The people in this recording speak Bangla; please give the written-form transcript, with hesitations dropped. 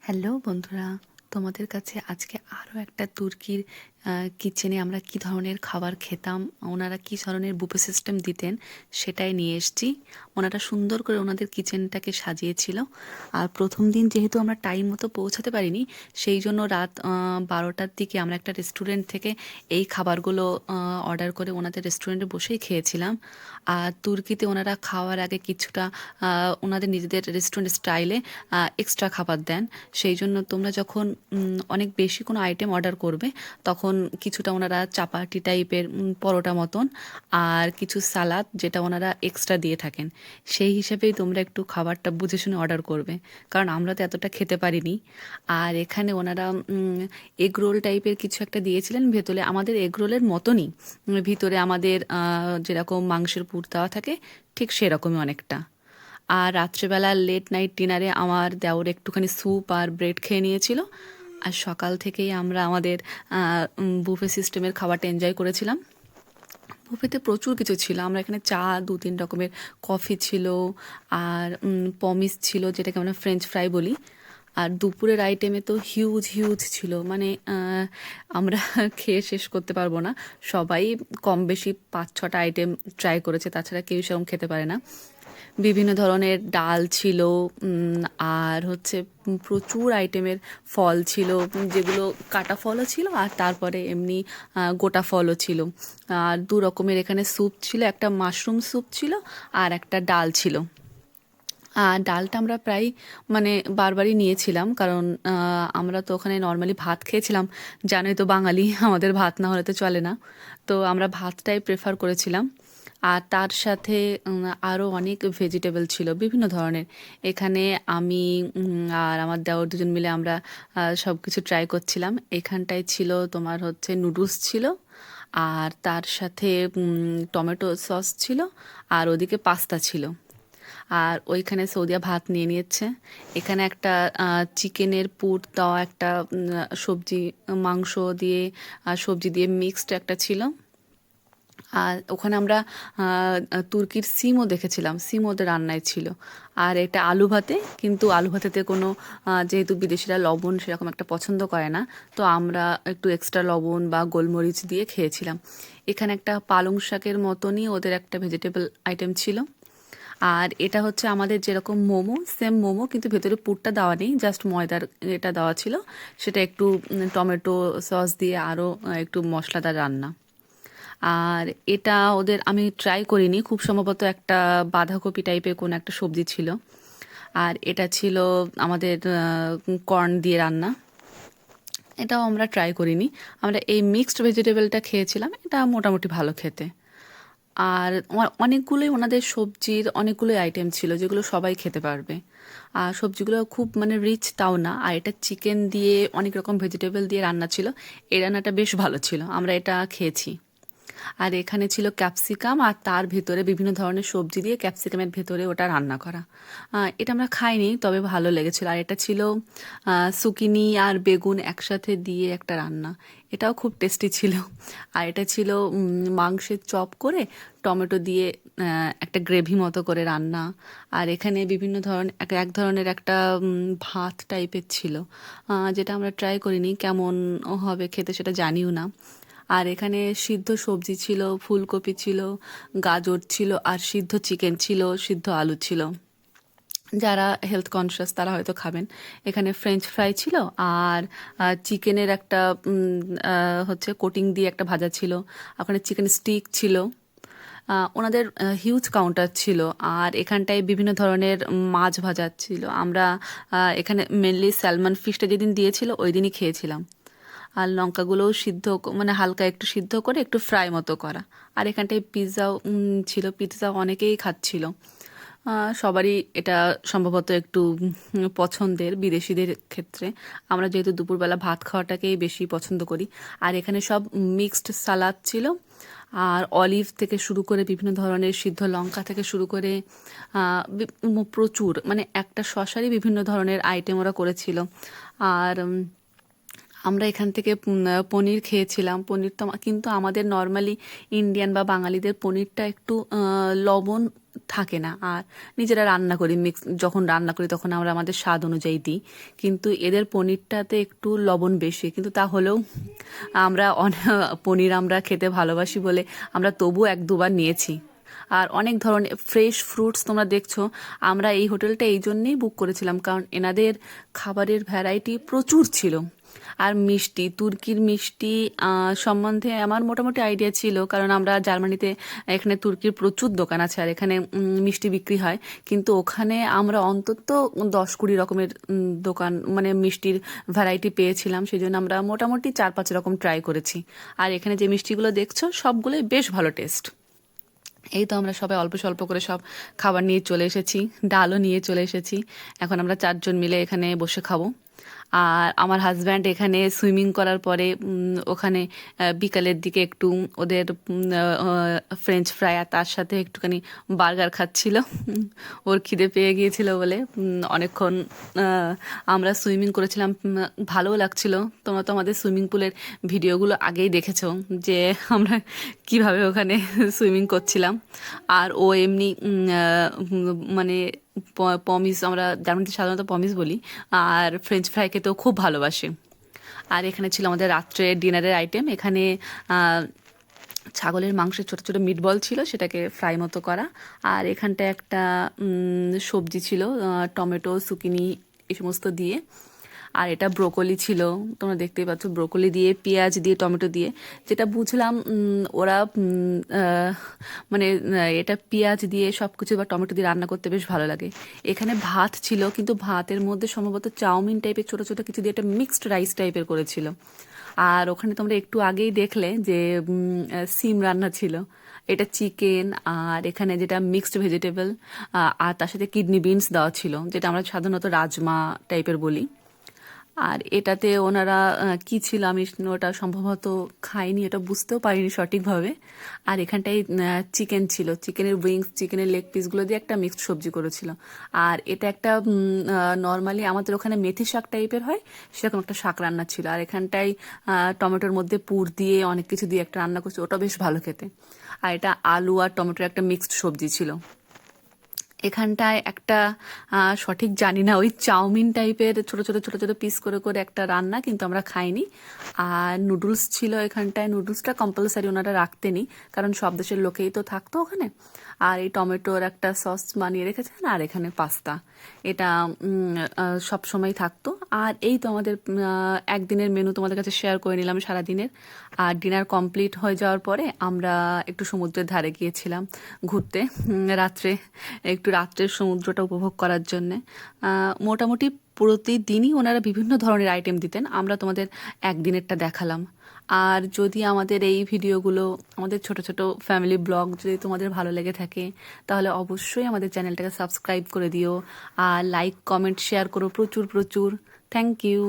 হ্যালো বন্ধুরা, তোমাদের কাছে আজকে আরও একটা তুর্কির কিচেনে আমরা কি ধরনের খাবার খেতাম, ওনারা কি ধরনের বুফে সিস্টেম দিতেন সেটাই নিয়ে এসেছি। ওনারা সুন্দর করে ওনাদের কিচেনটাকে সাজিয়েছিল। আর প্রথম দিন যেহেতু আমরা টাইম মতো পৌঁছাতে পারিনি, সেই জন্য রাত 12টার দিকে আমরা একটা রেস্টুরেন্ট থেকে এই খাবারগুলো অর্ডার করে ওনাদের রেস্টুরেন্টে বসেই খেয়েছিলাম। আর তুর্কিতে ওনারা খাওয়ার আগে কিছুটা ওনাদের নিজেদের রেস্টুরেন্ট স্টাইলে এক্সট্রা খাবার দেন। সেই জন্য তোমরা যখন অনেক বেশি কোনো আইটেম অর্ডার করবে, তখন কিছুটা ওনারা চাপাটি টাইপের পরোটা মতন আর কিছু সালাদ যেটা ওনারা এক্সট্রা দিয়ে থাকেন। সেই হিসেবেই তোমরা একটু খাবারটা বুঝে শুনে অর্ডার করবে, কারণ আমরা তো এতটা খেতে পারিনি। আর এখানে ওনারা এগ রোল টাইপের কিছু একটা দিয়েছিলেন ভেতরে, আমাদের এগ রোলের মতনই। ভিতরে আমাদের যেরকম মাংসের পুর দেওয়া থাকে ঠিক সেরকমই অনেকটা। আর রাত্রেবেলা লেট নাইট ডিনারে আমার দেওর একটুখানি স্যুপ আর ব্রেড খেয়ে নিয়েছিল। আর সকাল থেকেই আমরা আমাদের বুফে সিস্টেমের খাবারটা এনজয় করেছিলাম। বুফেতে প্রচুর কিছু ছিল, আমরা এখানে চা 2-3 রকমের, কফি ছিল, আর পমিস ছিল যেটাকে আমরা ফ্রেঞ্চ ফ্রাই বলি। আর দুপুরের আইটেমে তো হিউজ হিউজ ছিল, মানে আমরা খেয়ে শেষ করতে পারবো না। সবাই কম বেশি 5-6টা আইটেম ট্রাই করেছে, তাছাড়া কেউ সেরকম খেতে পারে না। বিভিন্ন ধরনের ডাল ছিল, আর হচ্ছে প্রচুর আইটেমের ফল ছিল, যেগুলো কাটা ফলও ছিল আর তারপরে এমনি গোটা ফলও ছিল। আর 2 রকমের এখানে স্যুপ ছিল, একটা মাশরুম স্যুপ ছিল আর একটা ডাল ছিল। আর ডালটা আমরা প্রায় মানে বারবারই নিয়েছিলাম, কারণ আমরা তো ওখানে নর্মালি ভাত খেয়েছিলাম। জানোই তো বাঙালি, আমাদের ভাত না হলে তো চলে না। তো আমরা ভাতটাই প্রেফার করেছিলাম। আর তার সাথে আরও অনেক ভেজিটেবল ছিল বিভিন্ন ধরনের। এখানে আমি আর আমার দেওর দুজন মিলে আমরা সব কিছু ট্রাই করছিলাম। এখানটায় ছিল তোমার হচ্ছে নুডলস ছিল, আর তার সাথে টমেটো সস ছিল, আর ওদিকে পাস্তা ছিল। আর ওইখানে সৌদিয়া ভাত নিয়ে নিয়েছে। এখানে একটা চিকেনের পুর দেওয়া একটা সবজি, মাংস দিয়ে আর সবজি দিয়ে মিক্সড একটা ছিল। আর ওখানে আমরা তুর্কির সিমও দেখেছিলাম, সিম ওদের রান্নায় ছিল। আর এটা আলু ভাতে, কিন্তু আলু ভাতেতে কোনো যেহেতু বিদেশিরা লবণ সেরকম একটা পছন্দ করে না, তো আমরা একটু এক্সট্রা লবণ বা গোলমরিচ দিয়ে খেয়েছিলাম। এখানে একটা পালং শাকের মতনই ওদের একটা ভেজিটেবল আইটেম ছিল। আর এটা হচ্ছে আমাদের যেরকম মোমো, সেম মোমো, কিন্তু ভেতরে পুরটা দেওয়া নেই, জাস্ট ময়দার এটা দেওয়া ছিল। সেটা একটু টমেটো সস দিয়ে আরও একটু মশলাদার রান্না। আর এটা ওদের আমি ট্রাই করিনি, খুব সম্ভবত একটা বাঁধাকপি টাইপের কোনো একটা সবজি ছিল। আর এটা ছিল আমাদের কর্ন দিয়ে রান্না, এটাও আমরা ট্রাই করিনি। আমরা এই মিক্সড ভেজিটেবলটা খেয়েছিলাম, এটা মোটামুটি ভালো খেতে। আর অনেকগুলোই ওনাদের সবজির অনেকগুলোই আইটেম ছিল যেগুলো সবাই খেতে পারবে। আর সবজিগুলো খুব মানে রিচ তাও না, আর এটা চিকেন দিয়ে অনেক রকম ভেজিটেবল দিয়ে রান্না ছিল। এই রান্নাটা বেশ ভালো ছিল, আমরা এটা খেয়েছি। আর এখানে ছিল ক্যাপসিকাম, আর তার ভেতরে বিভিন্ন ধরনের সবজি দিয়ে ক্যাপসিকামের ভেতরে ওটা রান্না করা। এটা আমরা খাইনি, তবে ভালো লেগেছিল। আর এটা ছিল সুকিনি আর বেগুন একসাথে দিয়ে একটা রান্না, এটাও খুব টেস্টি ছিল। আর এটা ছিল মাংসের চপ করে টমেটো দিয়ে একটা গ্রেভি মতো করে রান্না। আর এখানে বিভিন্ন ধরনের এক ধরনের একটা ভাত টাইপের ছিল, যেটা আমরা ট্রাই করিনি, কেমন হবে খেতে সেটা জানিও না। আর এখানে সিদ্ধ সবজি ছিল, ফুলকপি ছিল, গাজর ছিল, আর সিদ্ধ চিকেন ছিল, সিদ্ধ আলু ছিল। যারা হেলথ কনসিয়াস তারা হয়তো খাবেন। এখানে ফ্রেঞ্চ ফ্রাই ছিল, আর চিকেনের একটা হচ্ছে কোটিং দিয়ে একটা ভাজা ছিল। ওখানে চিকেন স্টিক ছিল। ওনাদের হিউজ কাউন্টার ছিল। আর এখানটায় বিভিন্ন ধরনের মাছ ভাজা ছিল। আমরা এখানে মেনলি স্যালমন ফিশটা যেদিন দিয়েছিল ওই দিনই খেয়েছিলাম। আর লঙ্কাগুলোও সিদ্ধ মানে হালকা একটু সিদ্ধ করে একটু ফ্রাই মতো করা। আর এখানটায় পিৎজাও ছিল, পিৎজা অনেকেই খাচ্ছিল। সবারই এটা সম্ভবত একটু পছন্দের বিদেশিদের ক্ষেত্রে। আমরা যেহেতু দুপুরবেলা ভাত খাওয়াটাকেই বেশি পছন্দ করি। আর এখানে সব মিক্সড সালাদ ছিল, আর অলিভ থেকে শুরু করে বিভিন্ন ধরনের সিদ্ধ লঙ্কা থেকে শুরু করে প্রচুর, মানে একটা শসারই বিভিন্ন ধরনের আইটেম ওরা করেছিল। আর আমরা এখান থেকে পনির খেয়েছিলাম। পনির তো কিন্তু আমাদের নর্মালি ইন্ডিয়ান বা বাঙালিদের পনিরটা একটু লবণ থাকে না। আর নিজেরা রান্না করি, যখন রান্না করি তখন আমরা আমাদের স্বাদ অনুযায়ী দিই। কিন্তু এদের পনিরটাতে একটু লবণ বেশি, কিন্তু তাহলেও আমরা পনির আমরা খেতে ভালোবাসি বলে আমরা তবু 1-2 বার নিয়েছি। আর অনেক ধরনের ফ্রেশ ফ্রুটস তোমরা দেখছো। আমরা এই হোটেলটা এই জন্যেই বুক করেছিলাম, কারণ এনাদের খাবারের ভ্যারাইটি প্রচুর ছিল। আর মিষ্টি, তুর্কির মিষ্টি সম্বন্ধে আমার মোটামুটি আইডিয়া ছিল, কারণ আমরা জার্মানিতে এখানে তুর্কির প্রচুর দোকান আছে আর এখানে মিষ্টি বিক্রি হয়। কিন্তু ওখানে আমরা অন্তত 10-20 রকমের দোকান মানে মিষ্টির ভ্যারাইটি পেয়েছিলাম, সেই জন্য আমরা মোটামুটি 4-5 রকম ট্রাই করেছি। আর এখানে যে মিষ্টিগুলো দেখছো সবগুলোই বেশ ভালো টেস্ট। এই তো আমরা সবাই অল্প স্বল্প করে সব খাবার নিয়ে চলে এসেছি, ডালও নিয়ে চলে এসেছি। এখন আমরা 4 জন মিলে এখানে বসে খাবো। আর আমার হাজব্যান্ড এখানে সুইমিং করার পরে ওখানে বিকালের দিকে একটু ওদের ফ্রেঞ্চ ফ্রাই আর তার সাথে একটুখানি বার্গার খাচ্ছিল। ওর খিদে পেয়ে গিয়েছিল বলে অনেকক্ষণ আমরা সুইমিং করেছিলাম, ভালোও লাগছিল। তোমরা তো আমাদের সুইমিং পুলের ভিডিওগুলো আগেই দেখেছো যে আমরা কিভাবে ওখানে সুইমিং করছিলাম। আর ও এমনি মানে পমিস, আমরা জার্মানিতে সাধারণত পমিস বলি, আর ফ্রেঞ্চ ফ্রাই খেতেও খুব ভালোবাসে। আর এখানে ছিল আমাদের রাত্রে ডিনারের আইটেম। এখানে ছাগলের মাংসের ছোটো ছোটো মিটবল ছিল, সেটাকে ফ্রাই মতো করা। আর এখানটায় একটা সবজি ছিল, টমেটো, সুকিনি এই সমস্ত দিয়ে। আর এটা ব্রোকলি ছিল, তোমরা দেখতেই পাচ্ছ, ব্রোকলি দিয়ে, পেঁয়াজ দিয়ে, টমেটো দিয়ে। যেটা বুঝলাম ওরা মানে এটা পেঁয়াজ দিয়ে সব কিছু বা টমেটো দিয়ে রান্না করতে বেশ ভালো লাগে। এখানে ভাত ছিল, কিন্তু ভাতের মধ্যে সম্ভবত চাউমিন টাইপের ছোটো ছোটো কিছু দিয়ে একটা মিক্সড রাইস টাইপের করেছিল। আর ওখানে তোমরা একটু আগেই দেখলে যে সিম রান্না ছিল, এটা চিকেন। আর এখানে যেটা মিক্সড ভেজিটেবল আর তার সাথে কিডনি বিনস দেওয়া ছিল, যেটা আমরা সাধারণত রাজমা টাইপের বলি। আর এটাতে ওনারা কি ছিল আমি ওটা সম্ভবত খাইনি, এটা বুঝতেও পারিনি সঠিকভাবে। আর এখানটায় চিকেন ছিল, চিকেনের উইংস, চিকেনের লেগ পিসগুলো দিয়ে একটা মিক্সড সবজি করেছিল। আর এটা একটা নর্মালি আমাদের ওখানে মেথি শাক টাইপের হয় সেরকম একটা শাক রান্না ছিল। আর এখানটায় টমেটোর মধ্যে পুর দিয়ে অনেক কিছু দিয়ে একটা রান্না করছে, ওটা বেশ ভালো খেতে। আর এটা আলু আর টমেটোর একটা মিক্সড সবজি ছিল। এখানটায় একটা সঠিক জানি না, ওই চাউমিন টাইপের ছোট ছোট ছোট ছোট পিস করে করে একটা রান্না, কিন্তু আমরা খাইনি। আর নুডলস ছিল এখানটায়, নুডলসটা কম্পালসারি ওনারা রাখতেনি, কারণ সব দেশের লোকেই তো থাকতো ওখানে। আর এই টমেটোর একটা সস বানিয়ে রেখেছেন, আর এখানে পাস্তা, এটা সব সময় থাকতো। আর এই তো আমাদের একদিনের মেনু তোমাদের কাছে শেয়ার করে নিলাম সারাদিনের। আর ডিনার কমপ্লিট হয়ে যাওয়ার পরে আমরা একটু সমুদ্রের ধারে গিয়েছিলাম ঘুরতে, রাত্রে একটু রাত্রের সমুদ্রটা উপভোগ করার জন্যে। মোটামুটি প্রতিদিনই ওনারা বিভিন্ন ধরনের আইটেম দিতেন, আমরা তোমাদের একদিনেরটা দেখালাম। আর যদি আমাদের এই ভিডিওগুলো, আমাদের ছোট ছোট ফ্যামিলি ব্লগ যদি তোমাদের ভালো লেগে থাকে, তাহলে অবশ্যই আমাদের চ্যানেলটাকে সাবস্ক্রাইব করে দিও। আর লাইক, কমেন্ট, শেয়ার করো প্রচুর প্রচুর। Thank you.